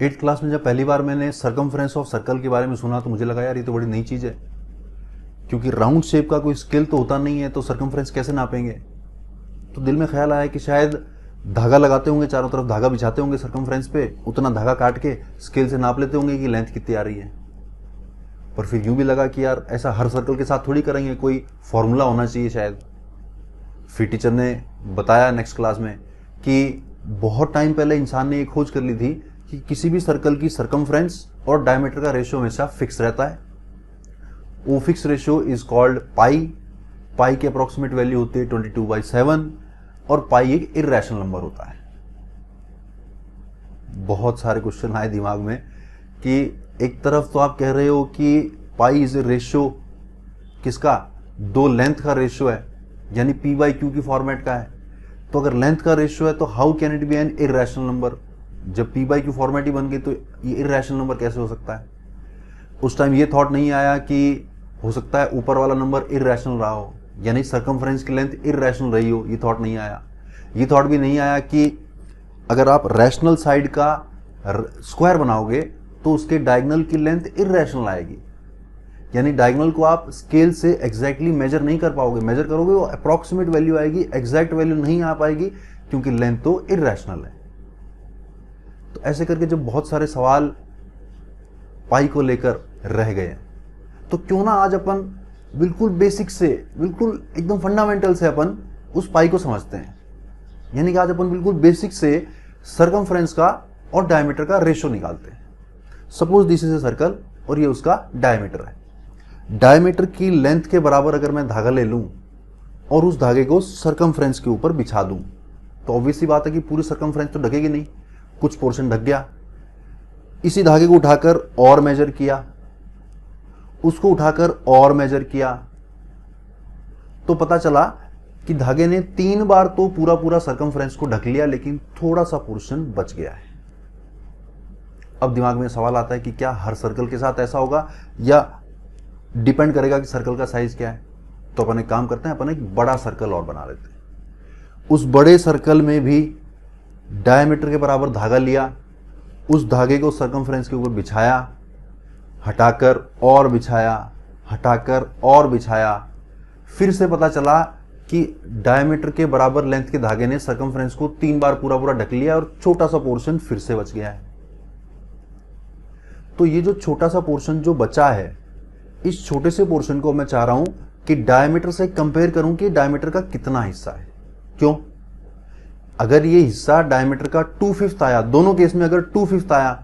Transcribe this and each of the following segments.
Eighth class में जब पहली बार मैंने सर्कमफ्रेंस ऑफ सर्कल के बारे में सुना तो मुझे लगा यार ये तो बड़ी नई चीज़ है, क्योंकि राउंड शेप का कोई स्केल तो होता नहीं है, तो सर्कमफ्रेंस कैसे नापेंगे। तो दिल में ख्याल आया कि शायद धागा लगाते होंगे, चारों तरफ धागा बिछाते होंगे सर्कमफ्रेंस पे, उतना धागा काट के स्केल से नाप लेते होंगे कि लेंथ कितनी आ रही है। पर फिर यूं भी लगा कि यार ऐसा हर सर्कल के साथ थोड़ी करेंगे, कोई फॉर्मूला होना चाहिए शायद। फिर टीचर ने बताया नेक्स्ट क्लास में कि बहुत टाइम पहले इंसान ने ये खोज कर ली थी कि किसी भी सर्कल की सर्कमफ्रेंस और डायमीटर का रेशियो हमेशा फिक्स रहता है। वो fix ratio is called pi. Pi की अप्रोक्सीमेट वैल्यू होती है 22/7 और पाई एक इर्रेशनल नंबर होता है। बहुत सारे क्वेश्चन आए दिमाग में कि एक तरफ तो आप कह रहे हो कि पाई इज ए रेशियो किसका, दो लेंथ का रेशियो है, यानी P/Q की फॉर्मेट का है। तो अगर लेंथ का रेशियो है तो how can it be N irrational number. जब P/Q फॉर्मेट ही बन गई तो ये इर्रेशनल नंबर कैसे हो सकता है। उस टाइम ये थॉट नहीं आया कि हो सकता है ऊपर वाला नंबर इर्रेशनल रहा हो, यानी सर्कमफ्रेंस की लेंथ इर्रेशनल रही हो। ये थॉट नहीं आया। ये थॉट भी नहीं आया कि अगर आप रैशनल साइड का स्क्वायर बनाओगे तो उसके डायगोनल की लेंथ इर्रेशनल आएगी, यानी डायगोनल को आप स्केल से एग्जैक्टली मेजर नहीं कर पाओगे। मेजर करोगे वो अप्रॉक्सीमेट वैल्यू आएगी, एग्जैक्ट वैल्यू नहीं आ पाएगी क्योंकि लेंथ तो इर्रेशनल है। तो ऐसे करके जब बहुत सारे सवाल पाई को लेकर रह गए, तो क्यों ना आज अपन बिल्कुल बेसिक से, बिल्कुल एकदम फंडामेंटल से अपन उस पाई को समझते हैं। यानी कि आज अपन बिल्कुल बेसिक से सर्कमफ्रेंस का और डायमीटर का रेशियो निकालते हैं। Suppose this is a circle और ये उसका डायमीटर है। डायमीटर की लेंथ के बराबर अगर मैं धागा ले लूं और उस धागे को सर्कमफ्रेंस के ऊपर बिछा दूं तो ऑब्वियसली बात है कि पूरी सर्कमफ्रेंस तो ढकेगी नहीं, कुछ पोर्शन ढक गया। इसी धागे को उठाकर और मेजर किया, उसको उठाकर और मेजर किया, तो पता चला कि धागे ने 3 बार तो पूरा पूरा सर्कमफ्रेंस को ढक लिया, लेकिन थोड़ा सा पोर्शन बच गया है। अब दिमाग में सवाल आता है कि क्या हर सर्कल के साथ ऐसा होगा या डिपेंड करेगा कि सर्कल का साइज क्या है। तो अपन एक काम करते हैं, अपन एक बड़ा सर्कल और बना लेते हैं। उस बड़े सर्कल में भी डायमीटर के बराबर धागा लिया, उस धागे को सर्कमफ्रेंस के ऊपर बिछाया, हटाकर और बिछाया, हटाकर और बिछाया। फिर से पता चला कि डायमीटर के बराबर लेंथ के धागे ने सर्कमफ्रेंस को 3 बार पूरा पूरा ढक लिया और छोटा सा पोर्शन फिर से बच गया है। तो ये जो छोटा सा पोर्शन जो बचा है, इस छोटे से पोर्शन को मैं चाह रहा हूं कि डायमीटर से कंपेयर करूं कि डायमीटर का कितना हिस्सा है। क्यों? अगर ये हिस्सा डायमीटर का 2/5 आया, दोनों केस में अगर 2/5 आया,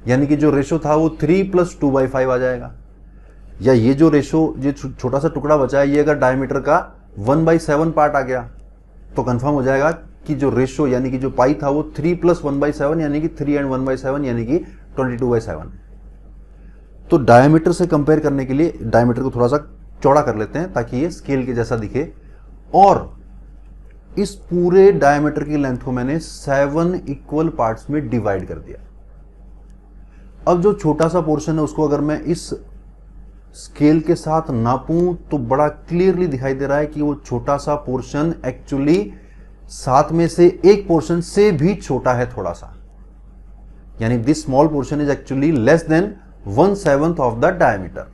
यानी कि जो रेशो था वो 3 + 2/5 आ जाएगा। या ये जो रेशो, ये छोटा सा टुकड़ा बचा है, ये अगर डायमीटर का 1/7 पार्ट आ गया तो कंफर्म हो जाएगा कि जो रेशो यानी कि जो पाई था वो 3 + 1/7 यानी कि 3 and 1/7 यानी कि 22/7। तो डायमीटर से कंपेयर करने के लिए डायमीटर को थोड़ा सा चौड़ा कर लेते हैं ताकि ये स्केल के जैसा दिखे, और इस पूरे डायमीटर की लेंथ को मैंने 7 इक्वल पार्ट्स में डिवाइड कर दिया। अब जो छोटा सा पोर्शन है उसको अगर मैं इस स्केल के साथ नापूं तो बड़ा क्लियरली दिखाई दे रहा है कि वो छोटा सा पोर्शन एक्चुअली 7 में से एक पोर्शन से भी छोटा है थोड़ा सा, यानी this small portion is actually less then 1/7 of the diameter.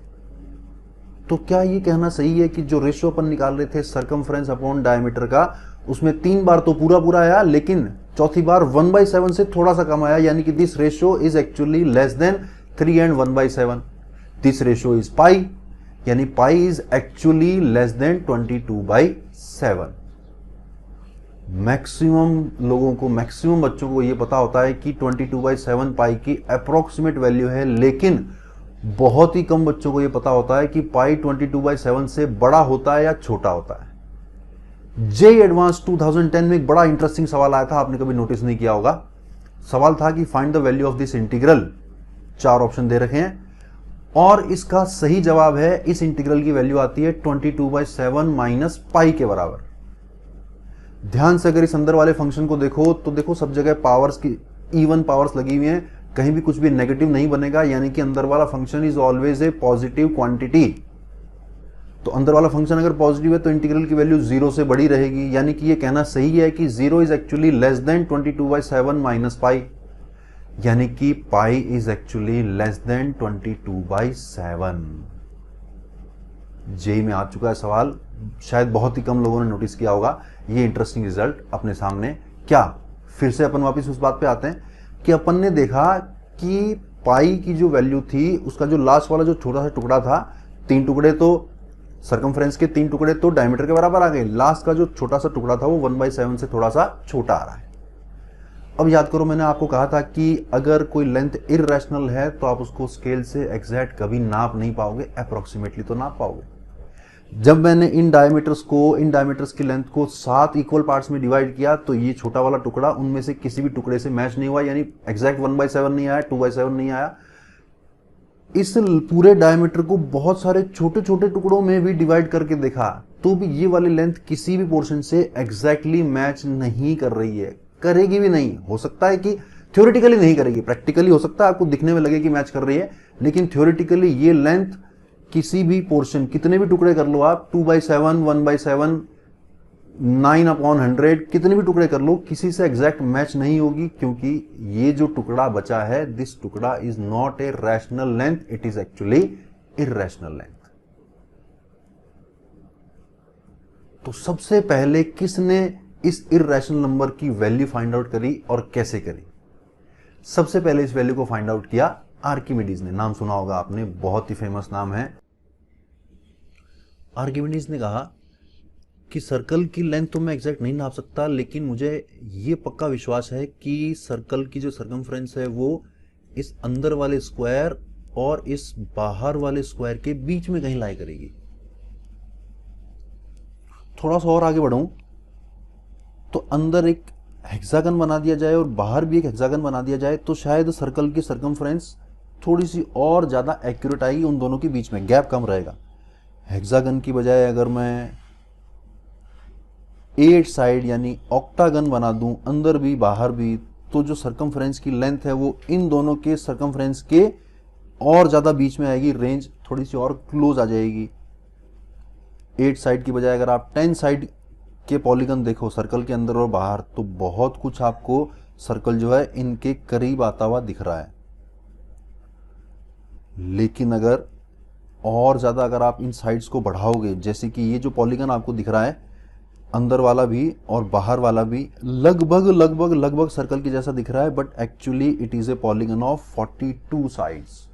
तो क्या ये कहना सही है कि जो रेशियो अपन निकाल रहे थे सर्कमफ्रेंस अपॉन डायमीटर का, उसमें 3 बार तो पूरा पूरा आया, लेकिन चौथी बार 1/7 से थोड़ा सा कम आया, यानी कि this ratio is actually less than 3 and 1/7। This ratio is pi, यानी pi is actually less than 22/7। Maximum लोगों को, मैक्सिमम बच्चों को ये पता होता है कि 22/7 पाई की अप्रोक्सीमेट वैल्यू है, लेकिन बहुत ही कम बच्चों को ये पता होता है कि पाई 22/7 से बड़ा होता है या छोटा होता है। जेईई एडवांस 2010 में एक बड़ा इंटरेस्टिंग सवाल आया था, आपने कभी नोटिस नहीं किया होगा। सवाल था कि find the value of this integral. 4 option दे रखे हैं और इसका सही जवाब है, इस इंटीग्रल की वैल्यू आती है 22/7 माइनस पाई के बराबर। ध्यान से अगर इस अंदर वाले फंक्शन को देखो तो देखो सब जगह पावर्स की इवन पावर्स लगी हुई हैं, कहीं भी कुछ भी नेगेटिव नहीं बनेगा, यानी कि अंदर वाला function is always a positive quantity. तो अंदर वाला फंक्शन अगर पॉजिटिव है तो इंटीग्रल की वैल्यू 0 से बड़ी रहेगी, यानी कि ये कहना सही है कि 0 is actually less than 22/7 minus pi. यानी कि pi is actually less than 22/7। JEE में आ चुका है सवाल, शायद बहुत ही कम लोगों ने नोटिस किया होगा। ये इंटरेस्टिंग रिजल्ट अपने सामने। क्या फिर से अपन वापस उस बात पे आते हैं कि अपन ने देखा कि पाई की जो वैल्यू थी, उसका जो लास्ट वाला जो छोटा सा टुकड़ा था, 3 टुकड़े तो सर्कमफ्रेंस के, 3 टुकड़े तो डायमीटर के बराबर आ गए, लास्ट का जो छोटा सा टुकड़ा था वो 1/7 से थोड़ा सा छोटा आ रहा है। अब याद करो, मैंने आपको कहा था कि अगर कोई लेंथ इररेशनल है तो आप उसको स्केल से एग्जैक्ट कभी नाप नहीं पाओगे, अप्रोक्सीमेटली तो नाप पाओगे। जब मैंने इन डायमीटर्स की लेंथ को 7 इक्वल पार्ट्स में डिवाइड किया तो ये छोटा वाला टुकड़ा उनमें से किसी भी टुकड़े से मैच नहीं हुआ, यानी एग्जैक्ट 1/7 नहीं आया, 2/7 नहीं आया। इस पूरे डायमीटर को बहुत सारे छोटे छोटे टुकड़ों में भी डिवाइड करके देखा तो भी ये वाली लेंथ किसी भी पोर्शन से एग्जैक्टली मैच नहीं कर रही है, करेगी भी नहीं। हो सकता है कि थ्योरेटिकली नहीं करेगी, प्रैक्टिकली हो सकता है आपको दिखने में लगे कि मैच कर रही है, लेकिन थ्योरेटिकली ये लेंथ किसी भी पोर्शन, कितने भी टुकड़े कर लो आप, 2/7, 1/7, 9/100, कितने भी टुकड़े कर लो, किसी से एग्जैक्ट मैच नहीं होगी, क्योंकि ये जो टुकड़ा बचा है, दिस टुकड़ा is not a rational length, it is actually irrational length. तो सबसे पहले किसने इस इररेशनल नंबर की वैल्यू फाइंड आउट करी और कैसे करी? सबसे पहले इस वैल्यू को फाइंड आउट किया आर्किमिडीज ने। नाम सुना होगा आपने, बहुत ही फेमस नाम है। आर्किमिडीज ने कहा कि सर्कल की लेंथ तो मैं एग्जैक्ट नहीं नाप सकता, लेकिन मुझे ये पक्का विश्वास है कि सर्कल की जो सर्कमफ्रेंस है वो इस अंदर वाले स्क्वायर और इस बाहर वाले स्क्वायर के बीच में कहीं लाई करेगी। थोड़ा सा और आगे बढ़ूं तो अंदर एक हेक्सागन बना दिया जाए और बाहर भी एक हेक्सागन बना दिया जाए तो शायद सर्कल की सर्कमफ्रेंस थोड़ी सी और ज्यादा एक्यूरेट आएगी, उन दोनों के बीच में गैप कम रहेगा। हेक्सागन की बजाय अगर मैं 8 साइड यानी ऑक्टागन बना दूं, अंदर भी बाहर भी, तो जो सर्कमफ्रेंस की लेंथ है वो इन दोनों के सर्कमफ्रेंस के और ज्यादा बीच में आएगी, रेंज थोड़ी सी और क्लोज आ जाएगी। 8 साइड की बजाय अगर आप 10 साइड के पॉलीगन देखो सर्कल के अंदर और बाहर, तो बहुत कुछ आपको सर्कल जो है इनके करीब आता हुआ दिख रहा है। लेकिन अगर और ज्यादा अगर आप इन साइड्स को बढ़ाओगे, जैसे कि ये जो पॉलीगन आपको दिख रहा है, अंदर वाला भी और बाहर वाला भी लगभग सर्कल के जैसा दिख रहा है, but actually it is a polygon of 42 sides.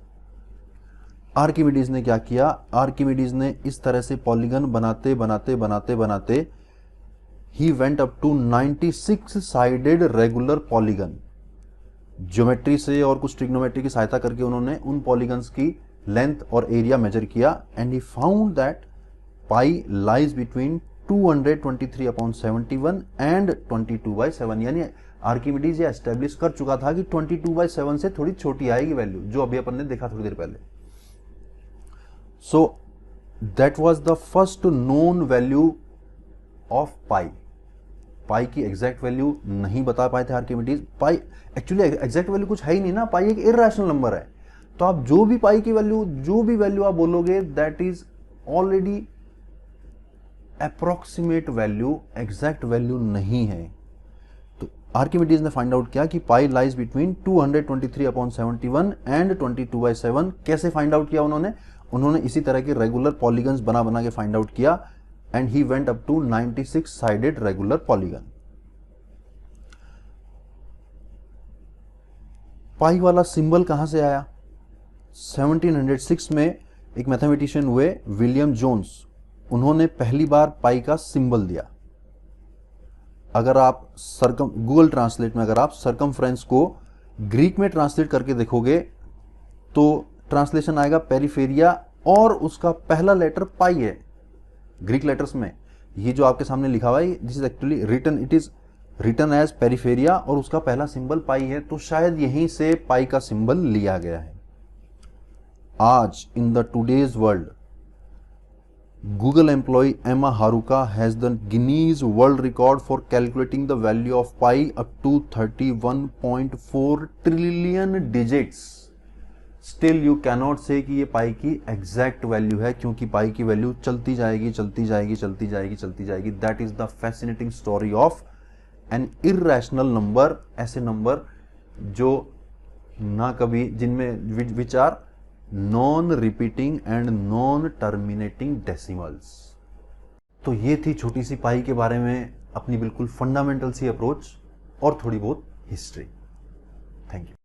Archimedes ने क्या किया? आर्किमिडीज ने इस तरह से पॉलीगन बनाते ही went up to 96 sided regular polygon. Geometry से और कुछ ट्रिग्नोमेट्री की सहायता करके उन्होंने उन पॉलीगन्स की लेंथ और एरिया मेजर किया and he found that pi lies between 223/71 and 22/7। यानी आर्किमिडीज ये एस्टेब्लिश कर चुका था कि 22/7 से थोड़ी छोटी आएगी वैल्यू, जो अभी अपन ने देखा थोड़ी देर पहले। So that was the first known value of pi. Pi की एग्जैक्ट वैल्यू नहीं बता पाए थे Archimedes. Pi actually exact value कुछ है ही नहीं ना, पाई एक इररेशनल नंबर है। तो आप जो भी पाई की वैल्यू, जो भी वैल्यू आप बोलोगे, that is already approximate value, exact value नहीं है। तो आर्किमिडीज ने फाइंड आउट किया कि पाई लाइज बिटवीन 223/71 एंड 22/7। कैसे फाइंड आउट किया उन्होंने इसी तरह के रेगुलर पॉलीगन्स बना के फाइंड आउट किया and he went up to 96 sided regular polygon. Pi वाला सिंबल कहां से आया? 1706 में एक मैथमेटिशियन हुए विलियम जोन्स, उन्होंने पहली बार पाई का सिंबल दिया। अगर आप गूगल ट्रांसलेट में अगर आप सर्कमफ्रेंस को ग्रीक में ट्रांसलेट करके देखोगे तो ट्रांसलेशन आएगा पेरिफेरिया और उसका पहला लेटर पाई है ग्रीक लेटर्स में। ये जो आपके सामने लिखा हुआ है, this is actually written, it is written as पेरिफेरिया और उसका पहला सिंबल पाई है। तो शायद यहीं से पाई का सिंबल लिया गया है। आज in the today's world, Google employee Emma Haruka has the Guinness World Record for calculating the value of pi up to 31.4 trillion digits. Still you cannot say कि ये पाई की एग्जैक्ट वैल्यू है, क्योंकि पाई की वैल्यू चलती जाएगी। That is the fascinating story of an irrational number, ऐसे number जो ना कभी जिनमें which are non repeating and non terminating decimals. तो ये थी छोटी सी पाई के बारे में अपनी बिल्कुल फंडामेंटल सी अप्रोच और थोड़ी बहुत हिस्ट्री। Thank you.